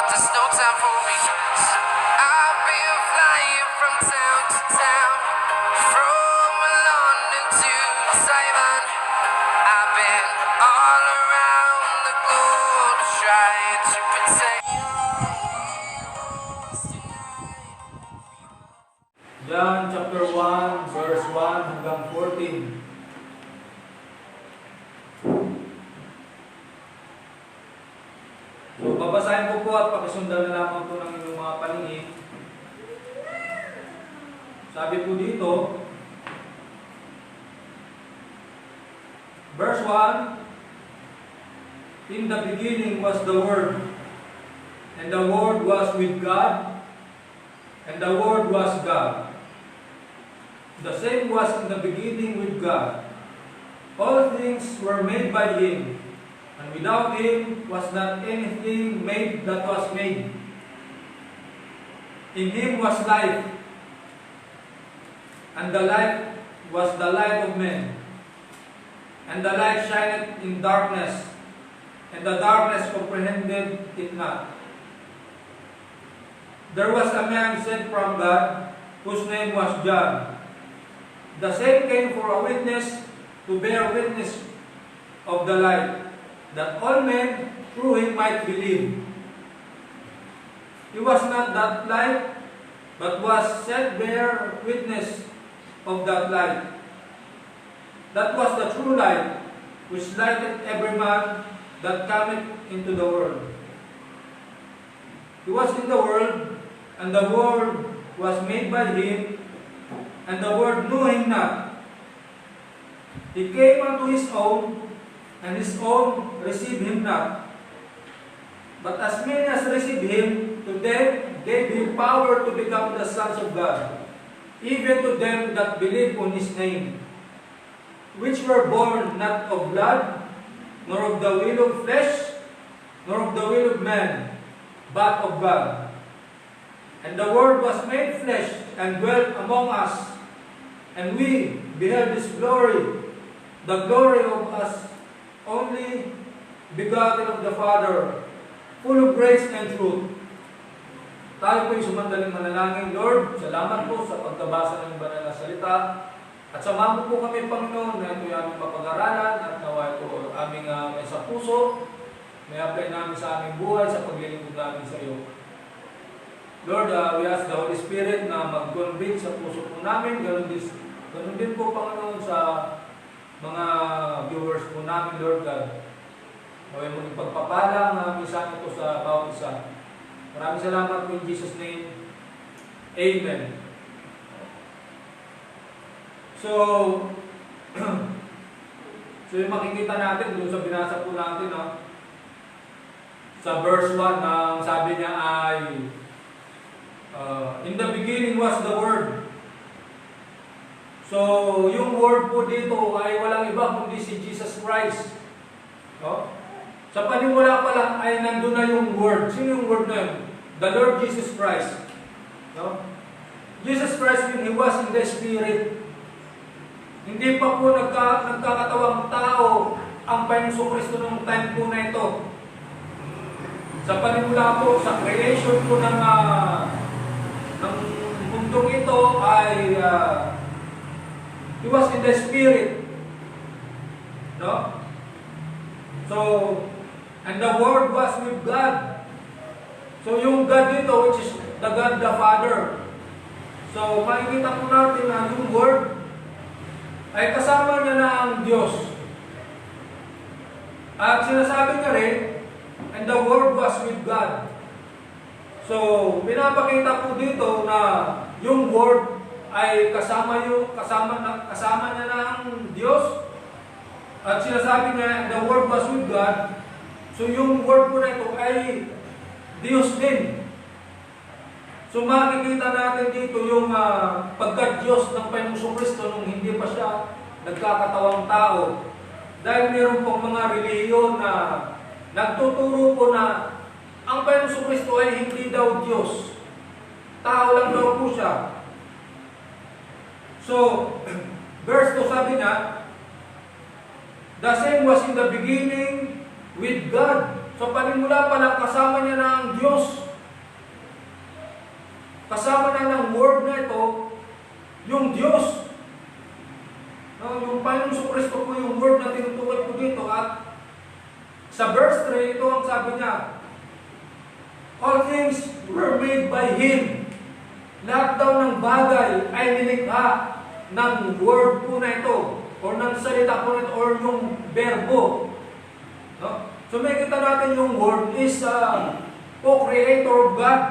There's no time for regrets. I've been flying from town to town, from London to Taiwan. I've been all around the globe trying to protect. John chapter 1, verse 1 hanggang 14. So, babasahin ko po at pakisundan na lamang po ng inyong mga paningin. Sabi po dito, verse 1, in the beginning was the Word, and the Word was with God, and the Word was God. The same was in the beginning with God. All things were made by Him, and without Him was not anything made that was made. In Him was life, and the life was the light of men. And the light shineth in darkness, and the darkness comprehended it not. There was a man sent from God, whose name was John. The same came for a witness, to bear witness of the light, that all men through him might believe. He was not that light, but was sent bear witness of that light. That was the true light, which lighted every man that cometh into the world. He was in the world, and the world was made by him, and the world knew him not. He came unto his own, and his own received him not. But as many as received him, to them gave him power to become the sons of God, even to them that believe on his name, which were born not of blood, nor of the will of flesh, nor of the will of man, but of God. And the Word was made flesh, and dwelt among us, and we beheld His glory, the glory of us only begotten of the Father, full of grace and truth. Tayo po'y sumandaling manalangin. Lord, salamat po sa pagkabasa ng banal na salita. At samahan mo po kami, Panginoon, na ito'y aming mapag-aralan at nawa ito aming may sa puso, may apply namin sa aming buhay, sa paglilingkod namin sa iyo. Lord, we ask the Holy Spirit na mag-convict sa puso po namin. Ganun din po, Panginoon, sa mga viewers po namin, Lord God. Gawin mo ng pagpapala ang aming sa ito sa bawat isa. Maraming salamat po in Jesus' name. Amen. So yung makikita natin doon sa binasa po natin, no? Sa verse 1, ang sabi niya ay in the beginning was the Word. So yung Word po dito ay walang iba kundi si Jesus Christ, no? Sa panimula pa lang ay nandun na yung Word. Sino yung Word na yun? The Lord Jesus Christ, no? Jesus Christ, when He was in the Spirit, hindi pa po nagkakatawang tao ang Panginoong Kristo noong time po na ito. Sa panimula po, sa creation po ng mundong ito ay He was in the Spirit. No? So, and the Word was with God. So, yung God dito, which is the God the Father. So, makikita po natin na yung Word ay kasama niya na ang Diyos. At sinasabi niya rin, and the Word was with God. So, pinapakita po dito na yung Word ay kasama niya na ang Diyos. At sinasabi niya, and the Word was with God. So, yung Word po na ito ay Diyos din. So makikita natin dito yung pagka-Diyos ng Panginoong Kristo nung hindi pa siya nagkakatawang tao. Dahil meron pong mga relihiyon na nagtuturo po na ang Panginoong Kristo ay hindi daw Diyos. Tao lang daw po siya. So, verse 2 sabi niya, the same was in the beginning with God. Sa panimula pa lang, kasama niya na ang Diyos. Kasama na ng word na ito, yung Diyos. No, yung Panginoong Kristo po yung word na tinutukoy po dito. At sa verse 3, ito ang sabi niya, all things were made by Him. Lahat daw ng bagay ay nilikha ng word po na ito, o ng salita po na ito, or yung verbo. No? So may kita natin yung word is co-creator of God.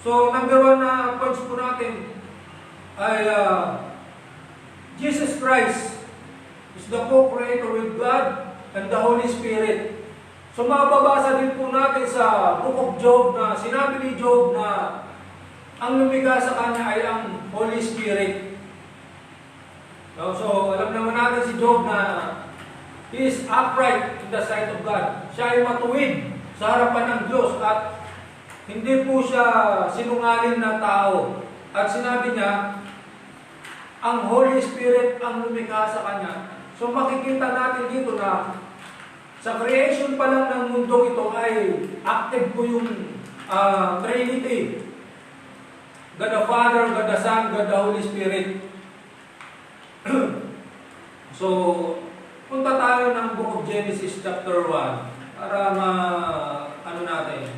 So number one na points po natin ay Jesus Christ is the co-creator with God and the Holy Spirit. So mababasa din po natin sa Book of Job na sinabi ni Job na ang lumikha sa kanya ay ang Holy Spirit. So alam naman natin si Job na he is upright in the sight of God. Siya ay matuwid sa harapan ng Diyos at hindi po siya sinungaling na tao. At sinabi niya, ang Holy Spirit ang lumikha sa kanya. So makikita natin dito na sa creation pa lang ng mundo ito ay active po yung Trinity. God the Father, God the Son, God the Holy Spirit. So, punta tayo ng Book of Genesis chapter 1 para ano natin.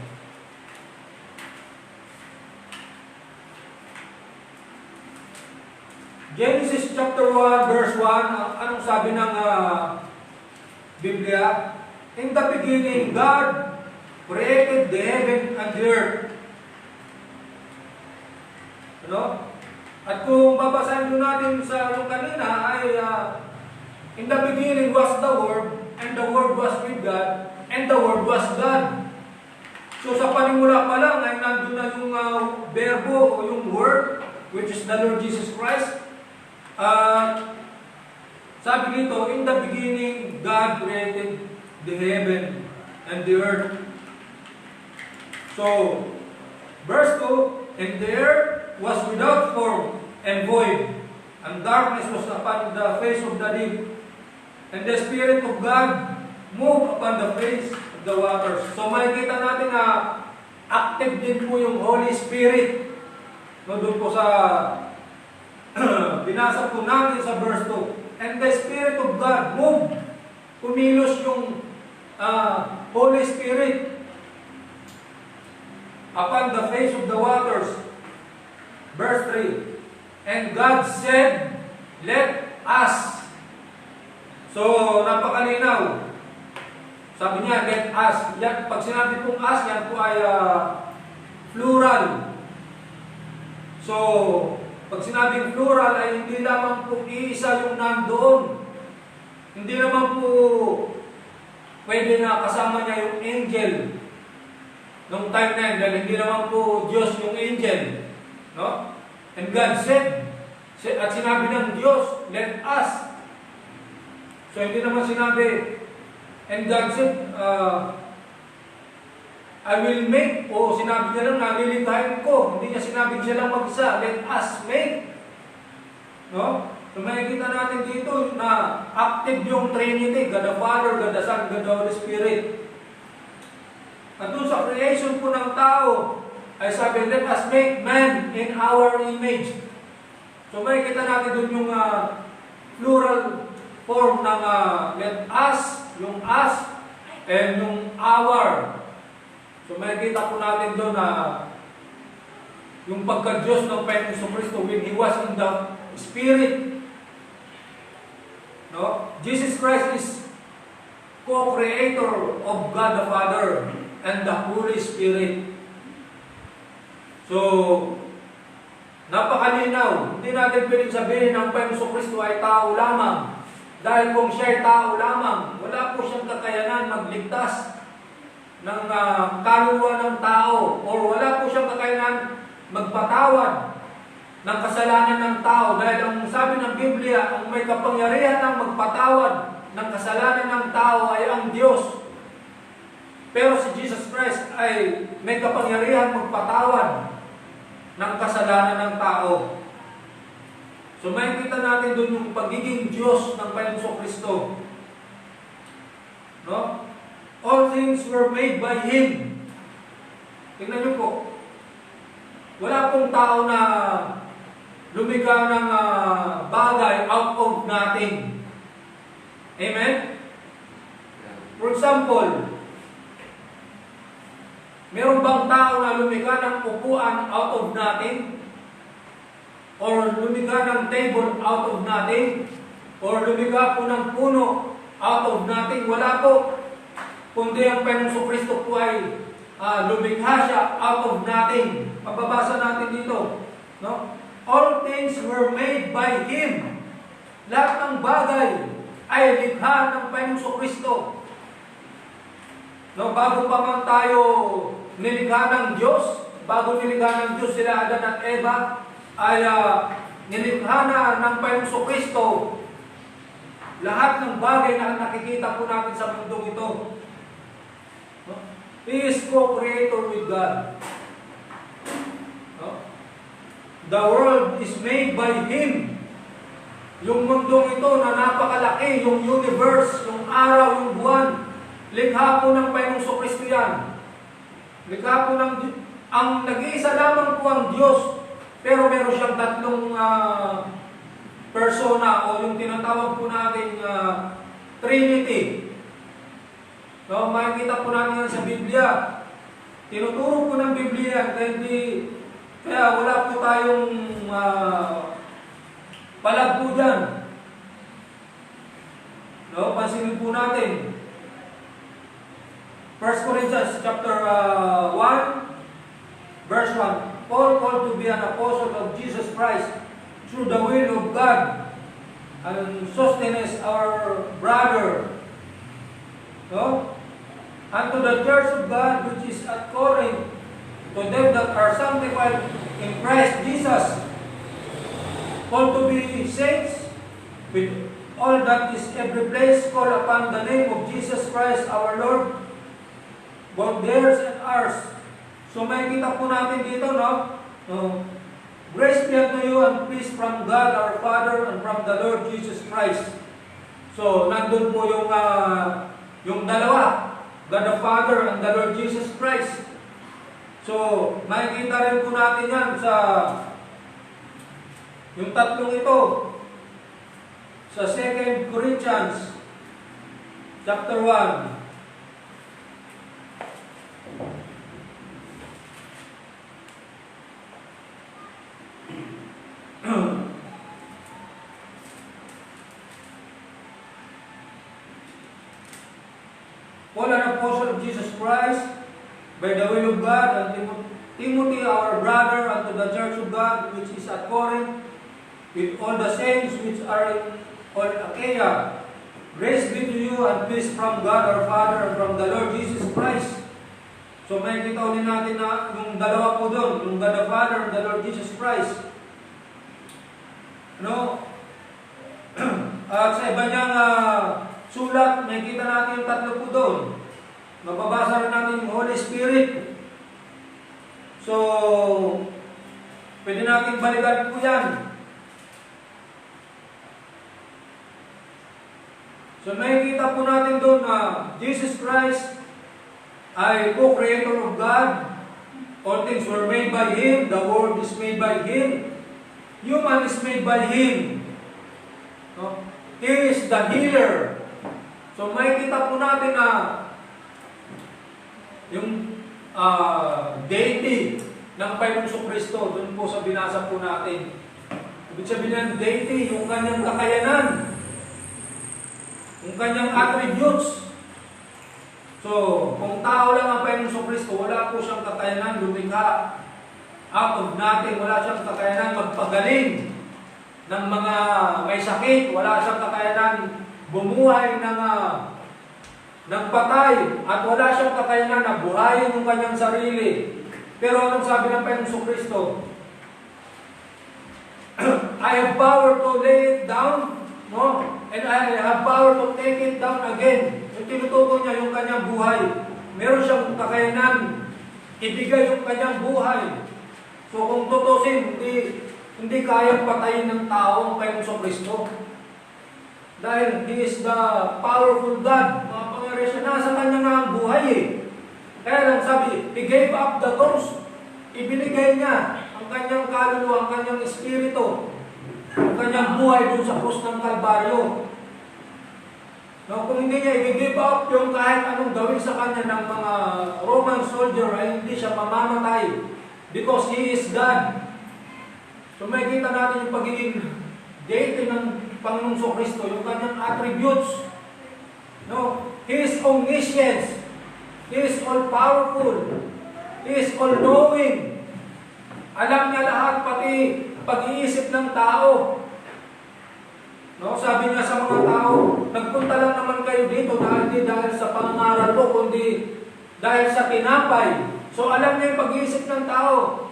Genesis chapter 1 verse 1, anong sabi ng Biblia? In the beginning, God created the heaven and the earth. Ano? At kung babasahin nyo natin sa yung kanina ay in the beginning was the Word, and the Word was with God, and the Word was God. So sa panimula pa lang ay nandun na yung verbo o yung Word, which is the Lord Jesus Christ. Sabi nito, in the beginning, God created the heaven and the earth. So, verse 2, and the earth was without form and void, and darkness was upon the face of the deep, and the Spirit of God moved upon the face of the waters. So, makikita natin na active din po yung Holy Spirit. No, doon po sa binasa po natin sa verse 2. And the Spirit of God moved. Kumilos yung Holy Spirit upon the face of the waters. Verse 3. And God said, let us. So, napakalinaw. Sabi niya, let us. Yan, pag sinabi pong us, yan po ay plural. So, pag sinabing plural ay hindi lamang po iisa yung nandoon. Hindi naman po pwede na kasama niya yung angel nung time na yun, dahil hindi naman po Diyos yung angel. No? And God said, at sinabi ng Diyos, let us. So hindi naman sinabi, and God said, I will make, o sinabi niya lang, nalilikhain ko. Hindi niya sinabing siya lang mag-isa, let us make. No? So makikita natin dito na active yung Trinity, God the Father, God the Son, God the Holy Spirit. At doon sa creation po ng tao, ay sabi, let us make man in our image. So makikita natin doon yung plural form ng let us, yung us, and yung our. So makikita po natin doon na yung pagka-Diyos ng Panginoong Kristo when He was in the Spirit. No? Jesus Christ is co-creator of God the Father and the Holy Spirit. So, napakalinaw. Hindi natin pwedeng sabihin ng Panginoong Kristo ay tao lamang. Dahil kung siya ay tao lamang, wala po siyang kakayanan magligtas ng kaluluwa ng tao, or wala po siyang kakayanan magpatawad ng kasalanan ng tao, dahil ang sabi ng Biblia, ang may kapangyarihan ng magpatawad ng kasalanan ng tao ay ang Diyos. Pero si Jesus Christ ay may kapangyarihan magpatawad ng kasalanan ng tao. So makikita natin doon yung pagiging Diyos ng Panginoong Kristo. No? All things were made by Him. Tingnan niyo po. Wala pong tao na lumikha ng bagay out of nothing. Amen? For example, meron bang tao na lumikha ng upuan out of nothing? Or lumikha ng table out of nothing? Or lumikha po ng puno out of nothing? Wala po. Kundi ang Panginoong Kristo po ay lumikha siya out of nothing. Mababasa natin dito. No? All things were made by Him. Lahat ng bagay ay likha ng Panginoong Kristo. No, bago pa man tayo nilikha ng Diyos, bago nilikha ng Diyos sila Adan at Eva, ay nilikha na ng Panginoong Kristo lahat ng bagay na nakikita po natin sa mundong ito. No? He is co-creator with God. No? The world is made by Him. Yung mundong ito na napakalaki, yung universe, yung araw, yung buwan, likha po ng Panginoong Kristo yan. Likha po ang nag-iisa lamang po ang Diyos, pero meron siyang tatlong persona o yung tinatawag po natin Trinity. So, makikita po natin yan sa Biblia. Tinuturo po ng Biblia, kaya wala po tayong palag po dyan. No, pansinin po natin. 1 Corinthians chapter 1, verse 1. Paul called to be an apostle of Jesus Christ through the will of God, and Sosthenes our brother. No? Unto the church of God which is at Corinth, to them that are sanctified in Christ Jesus, called to be saints, with all that is every place, call upon the name of Jesus Christ our Lord, both theirs and ours. So may kita po natin dito, no? Grace be unto you and peace from God our Father and from the Lord Jesus Christ. So nandun po yung dalawa, God the Father and the Lord Jesus Christ. So makikita rin po natin yan sa yung tatlong ito sa 2 Corinthians chapter 1. Paul, an apostle of Jesus Christ, by the will of God, and Timothy, our brother, unto the church of God, which is at Corinth, with all the saints which are in all Achaia. Grace be to you and peace from God our Father and from the Lord Jesus Christ. So may kita ulit natin na yung dalawa po doon, yung God the Father and the Lord Jesus Christ. No? At sa iba niyang sulat, may kita natin yung tatlo po doon. Mababasa rin natin yung Holy Spirit. So, pwede natin balikan po yan. So, may kita po natin doon na Jesus Christ ay co-creator of God. All things were made by Him. The world is made by Him. Human is made by Him. No? He is the healer. So may kita po natin na yung deity ng Panginoong Kristo, doon po sa binasa po natin. Ibig sabihin ng deity, yung kanyang kakayanan, yung kanyang attributes. So, kung tao lang ang Panginoong Kristo, wala po siyang kakayanan lumikha out of nothing, wala siyang kakayanan magpagaling ng mga may sakit, wala siyang kakayanan bumuhay ng patay, at wala siyang kakayanan na buhayin ng kanyang sarili. Pero anong sabi ng Panginoong Kristo? I have power to lay it down, no? And I have power to take it down again. Yung tinutukoy niya yung kanyang buhay. Meron siyang kakayanan ibigay yung kanyang buhay. So kung tutusin, hindi kayang patayin ng tao ang Panginoong Kristo. Dahil He is the powerful God, makapangyarihan siya na. nasa kanya nga ang buhay eh. Kaya lang sabi, he gave up the ghost. Ibinigay niya ang kanyang kaluluwa, ang kanyang espiritu, ang kanyang buhay dun sa krus ng Kalbaryo. No, kung hindi niya i-give up yung kahit anong gawin sa kanya ng mga Roman soldier, ay hindi siya mamamatay because He is God. So may kita natin yung pagiging deity ng Panginoong Kristo, yung kanyang attributes. No, He is omniscience. He is all-powerful. He is all-knowing. Alam niya lahat, pati pag-iisip ng tao. No, sabi niya sa mga tao, nagpunta lang naman kayo dito hindi dahil sa pangangaral ko, kundi dahil sa tinapay. So alam niya yung pag-iisip ng tao.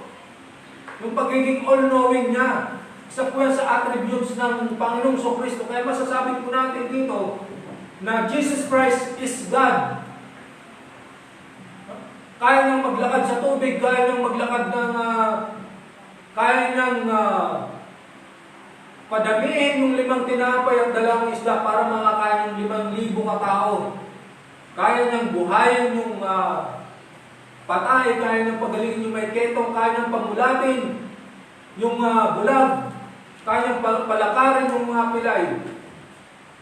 Yung pagiging all-knowing niya. Isa po yan sa attributes ng Panginoong Kristo. Kaya masasabi po natin dito na Jesus Christ is God. Kaya niyang maglakad sa tubig, kaya niyang maglakad ng kaya niyang padamihin yung 5 tinapay at 2 isda para makakain ng 5,000 katao. Kaya niyang buhayin yung patay, kaya niyang pagalingin yung may ketong, kaya niyang pamulatin yung bulag, kaya niyang palakarin yung mga pilay.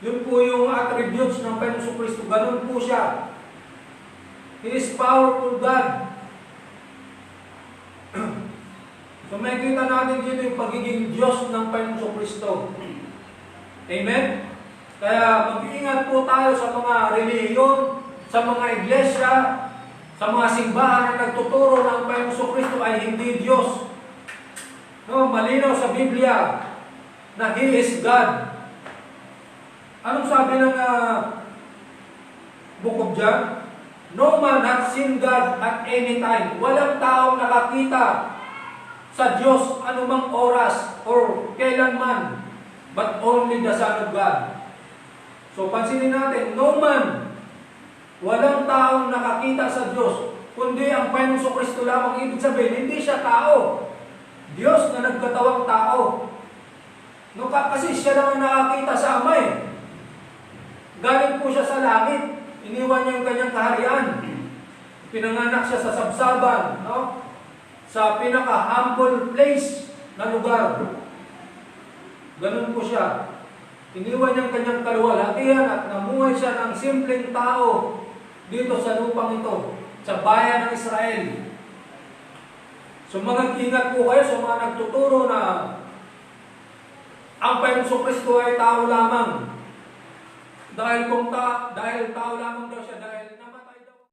Yun po yung attributes ng Panginoong Kristo. Ganun po siya. He is powerful God. So may kita natin dito yung pagiging Diyos ng Panginoong Kristo. Amen? Kaya mag-iingat po tayo sa mga relihiyon, sa mga iglesia, sa mga simbahan na nagtuturo ng Panginoong Kristo ay hindi Diyos. No, malinaw sa Biblia na He is God. Anong sabi ng Book of John? No man hath seen God at any time. Walang taong nakakita sa Diyos anumang oras or kailanman, but only the Son of God. So pansinin natin, no man, walang taong nakakita sa Diyos, kundi ang Panginoong Kristo lamang. Ibig sabihin, hindi siya tao. Diyos na nagkatawang tao. No, kasi siya lang ang nakakita sa Ama eh. Galing po siya sa langit. Iniwan niya yung kanyang kaharian. Pinanganak siya sa sabsaban, no? Sa pinaka-humble place na lugar. Ganun po siya. Iniwan niya yung kanyang kaluwalhatian at namuhay siya ng simpleng tao dito sa lupang ito, sa bayan ng Israel. So mag-ingat po kayo sa mga nagtuturo na ang Panginoong Kristo ay tao lamang. Dahil tao lamang daw siya, dahil naman